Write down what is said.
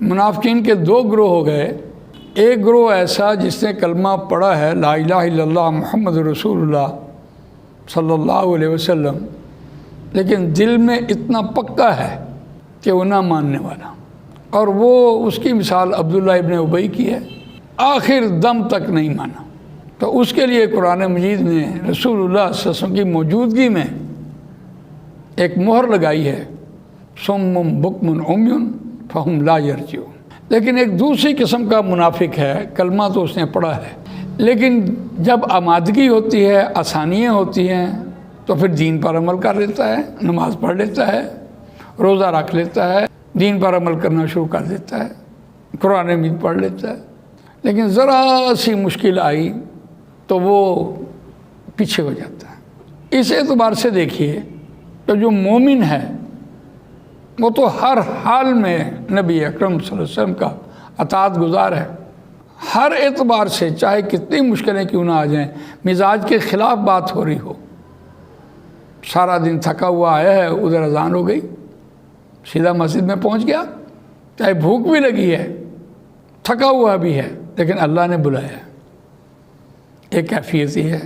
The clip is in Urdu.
منافقین کے دو گروہ ہو گئے۔ ایک گروہ ایسا جس نے کلمہ پڑھا ہے لا الہ الا اللہ محمد رسول اللہ صلی اللہ علیہ وسلم، لیکن دل میں اتنا پکا ہے کہ وہ نہ ماننے والا، اور وہ اس کی مثال عبداللہ ابن ابی کی ہے، آخر دم تک نہیں مانا۔ تو اس کے لیے قرآن مجید نے رسول اللہ صلی اللہ علیہ وسلم کی موجودگی میں ایک مہر لگائی ہے، صم بکم عمی فہم لا یرجعون۔ لیکن ایک دوسری قسم کا منافق ہے، کلمہ تو اس نے پڑھا ہے، لیکن جب آمادگی ہوتی ہے، آسانیاں ہوتی ہیں، تو پھر دین پر عمل کر لیتا ہے، نماز پڑھ لیتا ہے، روزہ رکھ لیتا ہے، دین پر عمل کرنا شروع کر دیتا ہے، قرآن مجید پڑھ لیتا ہے، لیکن ذرا سی مشکل آئی تو وہ پیچھے ہو جاتا ہے۔ اس اعتبار سے دیکھیے کہ جو مومن ہے وہ تو ہر حال میں نبی اکرم صلی اللہ علیہ وسلم کا اطاعت گزار ہے، ہر اعتبار سے، چاہے کتنی مشکلیں کیوں نہ آ جائیں، مزاج کے خلاف بات ہو رہی ہو، سارا دن تھکا ہوا آیا ہے، ادھر اذان ہو گئی، سیدھا مسجد میں پہنچ گیا، چاہے بھوک بھی لگی ہے، تھکا ہوا بھی ہے، لیکن اللہ نے بلایا۔ ایک کیفیت یہ ہے۔